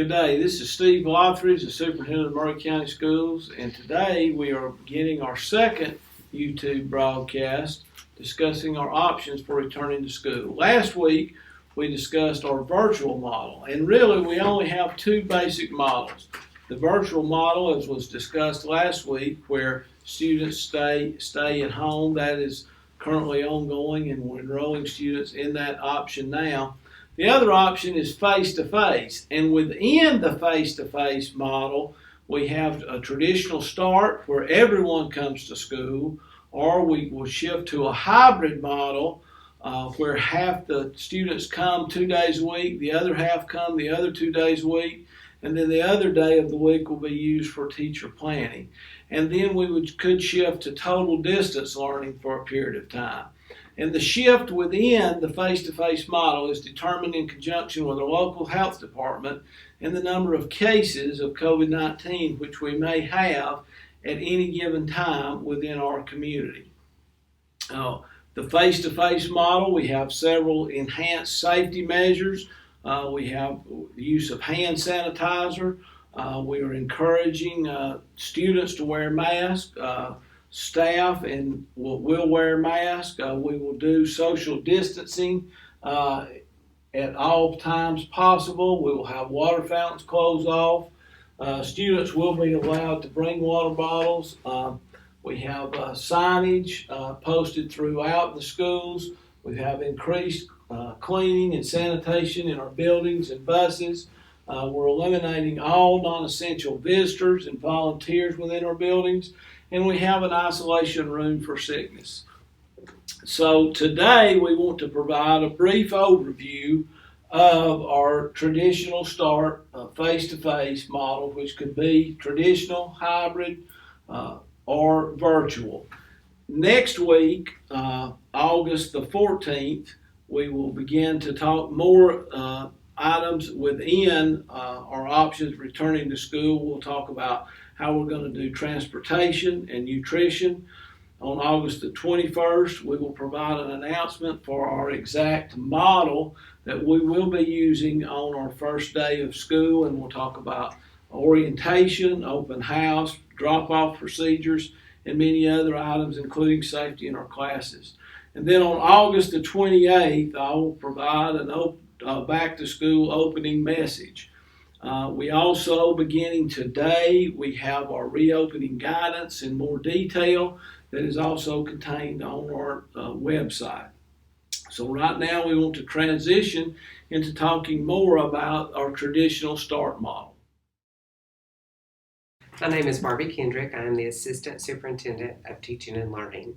Good day. This is Steve Lothridge, the Superintendent of Maury County Schools, and today we are beginning our second YouTube broadcast discussing our options for returning to school. Last week we discussed our virtual model, and really we only have two basic models. The virtual model, as was discussed last week, where students stay at home, that is currently ongoing, and we're enrolling students in that option now. The other option is face-to-face, and within the face-to-face model, we have a traditional start where everyone comes to school, or we will shift to a hybrid model where half the students come 2 days a week, the other half come the other 2 days a week, and then the other day of the week will be used for teacher planning. And then we could shift to total distance learning for a period of time. And the shift within the face-to-face model is determined in conjunction with our local health department and the number of cases of COVID-19 which we may have at any given time within our community. The face-to-face model, we have several enhanced safety measures. We have the use of hand sanitizer. We are encouraging students to wear masks. Staff and will wear masks. We will do social distancing at all times possible. We will have water fountains closed off. Students will be allowed to bring water bottles. We have signage posted throughout the schools. We have increased cleaning and sanitation in our buildings and buses. We're eliminating all non-essential visitors and volunteers within our buildings. And we have an isolation room for sickness. So today we want to provide a brief overview of our traditional start face-to-face model, which could be traditional, hybrid, or virtual. Next week, August the 14th, we will begin to talk more items within our options returning to school. We'll talk about how we're going to do transportation and nutrition. On August the 21st, we will provide an announcement for our exact model that we will be using on our first day of school, and we'll talk about orientation, open house, drop-off procedures, and many other items, including safety in our classes. And then on August the 28th, I will provide an back-to-school opening message. We also, beginning today, we have our reopening guidance in more detail that is also contained on our website. So right now we want to transition into talking more about our traditional start model. My name is Barbie Kendrick. I am the Assistant Superintendent of Teaching and Learning.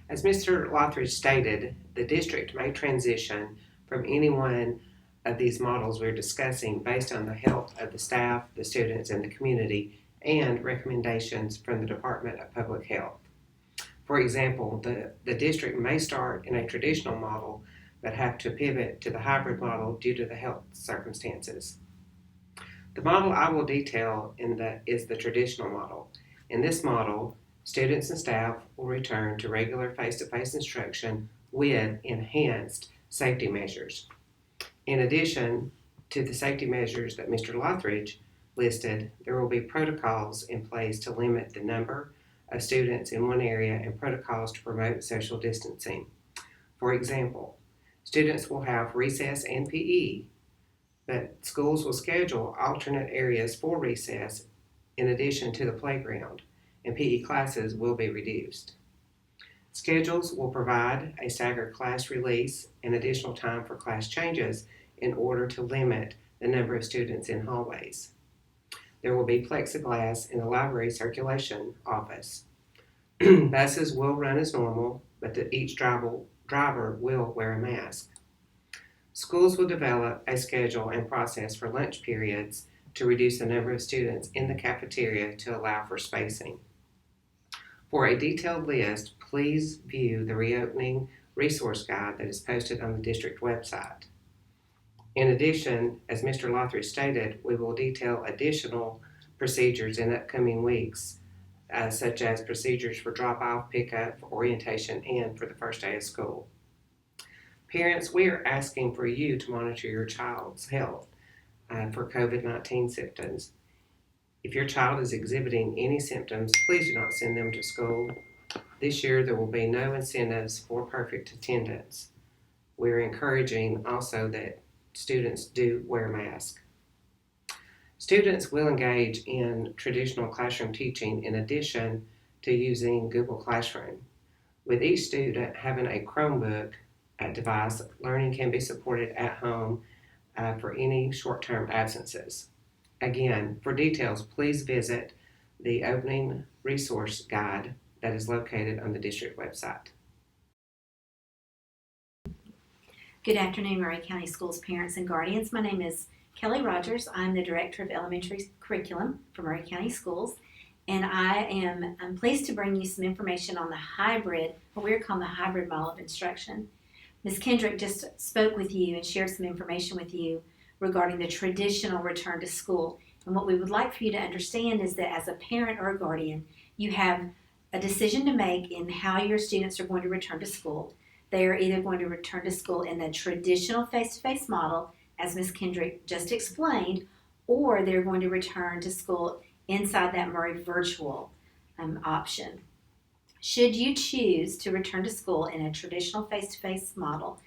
As Mr. Lothridge stated, the district may transition from any one of these models we're discussing based on the health of the staff, the students, and the community, and recommendations from the Department of Public Health. For example, the district may start in a traditional model but have to pivot to the hybrid model due to the health circumstances. The model I will detail is the traditional model. In this model, students and staff will return to regular face-to-face instruction with enhanced safety measures. In addition to the safety measures that Mr. Lothridge listed, there will be protocols in place to limit the number of students in one area and protocols to promote social distancing. For example, students will have recess and PE, but schools will schedule alternate areas for recess in addition to the playground, and PE classes will be reduced. Schedules will provide a staggered class release and additional time for class changes in order to limit the number of students in hallways. There will be plexiglass in the library circulation office. Buses will run as normal, but each driver will wear a mask. Schools will develop a schedule and process for lunch periods to reduce the number of students in the cafeteria to allow for spacing. For a detailed list, please view the reopening resource guide that is posted on the district website. In addition, as Mr. Lothridge stated, we will detail additional procedures in upcoming weeks, such as procedures for drop-off, pickup, for orientation, and for the first day of school. Parents, we are asking for you to monitor your child's health. for COVID-19 symptoms. If your child is exhibiting any symptoms, please do not send them to school. This year, there will be no incentives for perfect attendance. We're encouraging also that students do wear masks. Students will engage in traditional classroom teaching in addition to using Google Classroom. With each student having a Chromebook device, learning can be supported at home for any short-term absences. Again, for details, please visit the opening resource guide that is located on the district website. Good afternoon, Maury County Schools parents and guardians. My name is Kelly Rogers. I'm the Director of Elementary Curriculum for Maury County Schools, and I'm pleased to bring you some information on the hybrid, what we're calling the hybrid model of instruction. Ms. Kendrick just spoke with you and shared some information with you regarding the traditional return to school. And what we would like for you to understand is that as a parent or a guardian, you have a decision to make in how your students are going to return to school. They are either going to return to school in the traditional face-to-face model, as Ms. Kendrick just explained, or they're going to return to school inside that Maury virtual option. Should you choose to return to school in a traditional face-to-face model,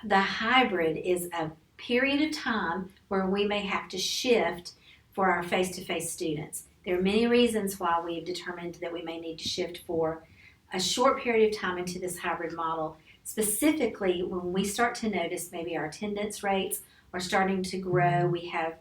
the hybrid is a period of time where we may have to shift for our face-to-face students. There are many reasons why we've determined that we may need to shift for a short period of time into this hybrid model. Specifically, when we start to notice maybe our attendance rates are starting to grow, we have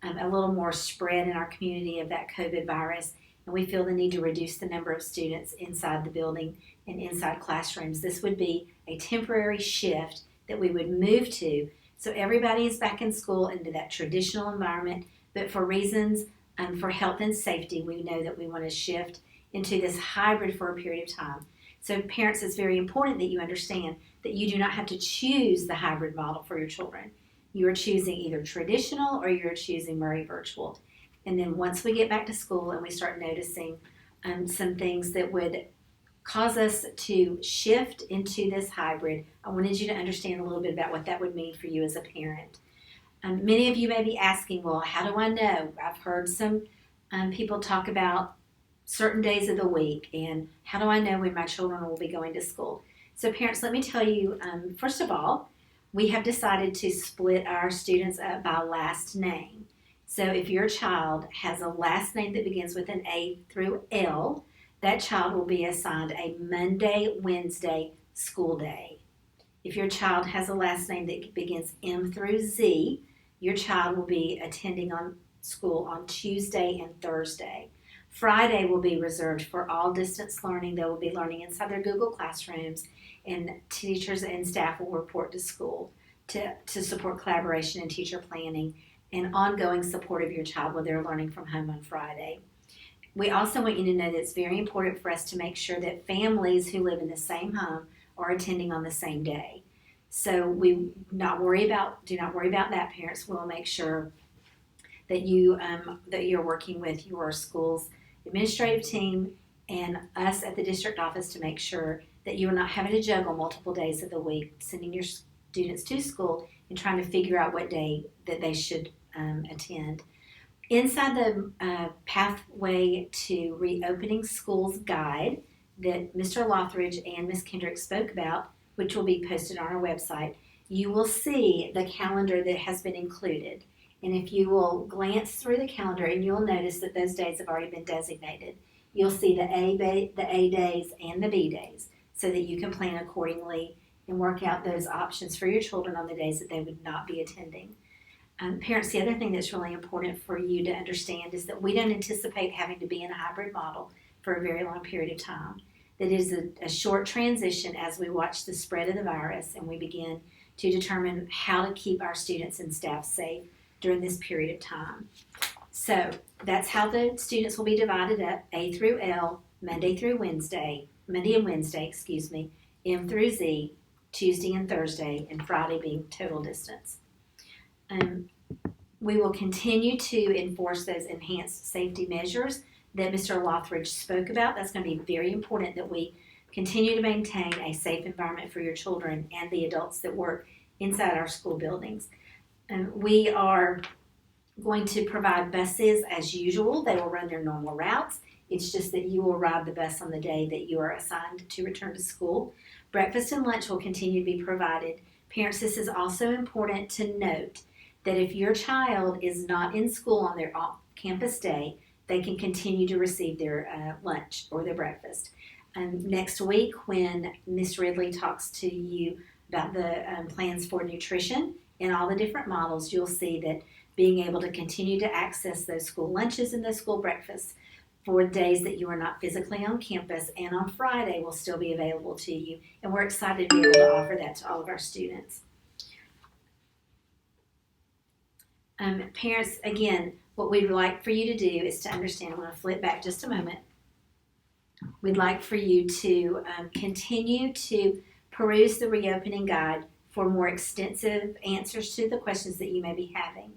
a little more spread in our community of that COVID virus, and we feel the need to reduce the number of students inside the building and inside classrooms. This would be a temporary shift that we would move to. So everybody is back in school into that traditional environment, but for reasons for health and safety, we know that we want to shift into this hybrid for a period of time. So parents, it's very important that you understand that you do not have to choose the hybrid model for your children. You are choosing either traditional or you're choosing Maury virtual. And then once we get back to school and we start noticing some things that would cause us to shift into this hybrid, I wanted you to understand a little bit about what that would mean for you as a parent. Many of you may be asking, well, how do I know? I've heard some people talk about certain days of the week, and how do I know when my children will be going to school? So parents, let me tell you, first of all, we have decided to split our students up by last name. So if your child has a last name that begins with an A through L, that child will be assigned a Monday, Wednesday school day. If your child has a last name that begins M through Z, your child will be attending on school on Tuesday and Thursday. Friday will be reserved for all distance learning. They will be learning inside their Google Classrooms, and teachers and staff will report to school to support collaboration and teacher planning and ongoing support of your child while they're learning from home on Friday. We also want you to know that it's very important for us to make sure that families who live in the same home are attending on the same day. So do not worry about that, parents. We'll make sure that you're working with your school's administrative team and us at the district office to make sure that you are not having to juggle multiple days of the week, sending your students to school and trying to figure out what day that they should attend. Inside the Pathway to Reopening Schools guide that Mr. Lothridge and Ms. Kendrick spoke about, which will be posted on our website, you will see the calendar that has been included. And if you will glance through the calendar, and you'll notice that those days have already been designated, you'll see the A days and the B days so that you can plan accordingly and work out those options for your children on the days that they would not be attending. Parents, the other thing that's really important for you to understand is that we don't anticipate having to be in a hybrid model for a very long period of time. That is a short transition as we watch the spread of the virus and we begin to determine how to keep our students and staff safe during this period of time. So that's how the students will be divided up, A through L, Monday and Wednesday, M through Z, Tuesday and Thursday, and Friday being total distance. We will continue to enforce those enhanced safety measures that Mr. Lothridge spoke about. That's going to be very important that we continue to maintain a safe environment for your children and the adults that work inside our school buildings. We are going to provide buses as usual. They will run their normal routes. It's just that you will ride the bus on the day that you are assigned to return to school. Breakfast and lunch will continue to be provided. Parents, this is also important to note that if your child is not in school on their off-campus day, they can continue to receive their lunch or their breakfast. Next week, when Ms. Ridley talks to you about the plans for nutrition in all the different models, you'll see that being able to continue to access those school lunches and those school breakfasts for days that you are not physically on campus and on Friday will still be available to you. And we're excited to be able to offer that to all of our students. Parents, again, what we'd like for you to do is to understand, I'm going to flip back just a moment. We'd like for you to continue to peruse the reopening guide for more extensive answers to the questions that you may be having.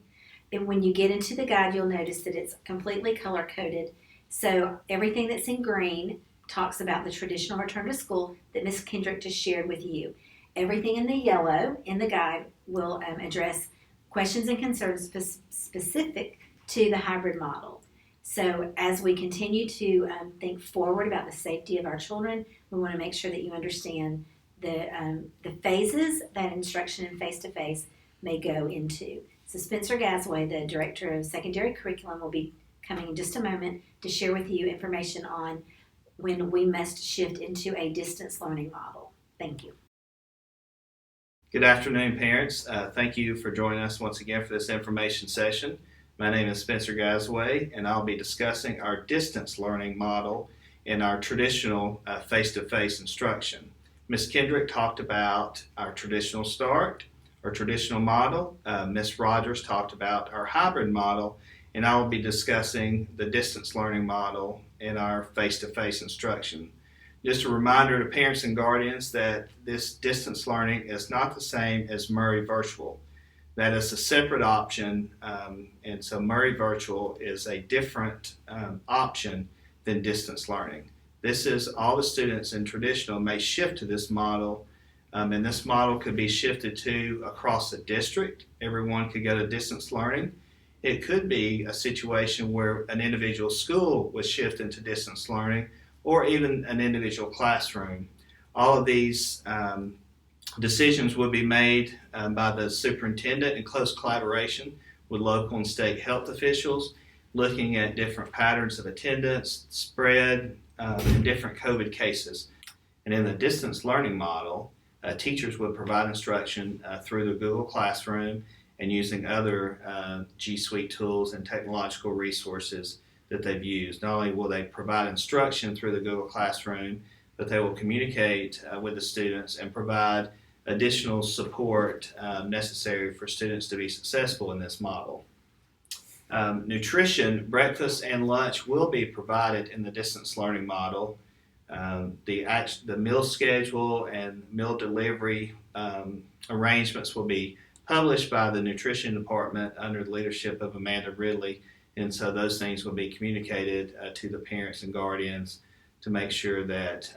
And when you get into the guide, you'll notice that it's completely color-coded. So everything that's in green talks about the traditional return to school that Ms. Kendrick just shared with you. Everything in the yellow in the guide will address questions and concerns specific to the hybrid model. So as we continue to think forward about the safety of our children, we want to make sure that you understand the phases that instruction in face-to-face may go into. So Spencer Gasway, the Director of Secondary Curriculum, will be coming in just a moment to share with you information on when we must shift into a distance learning model. Thank you. Good afternoon, parents. Thank you for joining us once again for this information session. My name is Spencer Gasway, and I'll be discussing our distance learning model in our traditional face-to-face instruction. Ms. Kendrick talked about our traditional start, our traditional model. Ms. Rogers talked about our hybrid model, and I will be discussing the distance learning model in our face-to-face instruction. Just a reminder to parents and guardians that this distance learning is not the same as Murray Virtual. That is a separate option, and so Murray Virtual is a different option than distance learning. This is all the students in traditional may shift to this model, and this model could be shifted to across the district. Everyone could go to distance learning. It could be a situation where an individual school would shift into distance learning, or even an individual classroom. All of these decisions would be made by the superintendent in close collaboration with local and state health officials, looking at different patterns of attendance, spread, and different COVID cases. And in the distance learning model, teachers would provide instruction through the Google Classroom and using other G Suite tools and technological resources that they've used. Not only will they provide instruction through the Google Classroom, but they will communicate with the students and provide additional support necessary for students to be successful in this model. Nutrition, breakfast and lunch will be provided in the distance learning model. The meal schedule and meal delivery arrangements will be published by the nutrition department under the leadership of Amanda Ridley, and so those things will be communicated to the parents and guardians to make sure that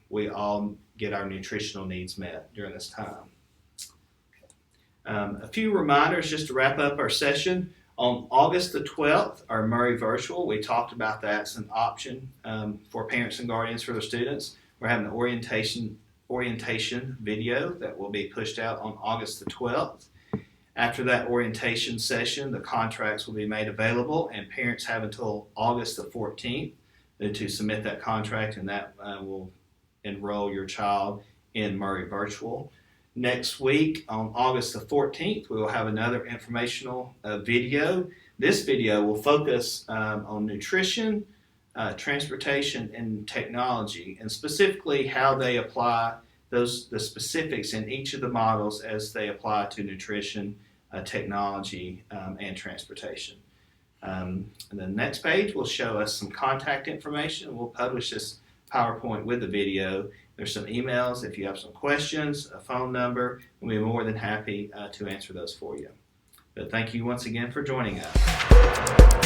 we all get our nutritional needs met during this time. A few reminders just to wrap up our session. On August the 12th, our Murray Virtual, we talked about that as an option for parents and guardians for their students. We're having an orientation video that will be pushed out on August the 12th. After that orientation session, the contracts will be made available, and parents have until August the 14th to submit that contract, and that will enroll your child in Murray Virtual. Next week, on August the 14th, we will have another informational video. This video will focus on nutrition, transportation, and technology, and specifically how they apply the specifics in each of the models as they apply to nutrition, technology, and transportation. And the next page will show us some contact information. We'll publish this PowerPoint with the video. There's some emails if you have some questions, a phone number, and we'll be more than happy to answer those for you. But thank you once again for joining us.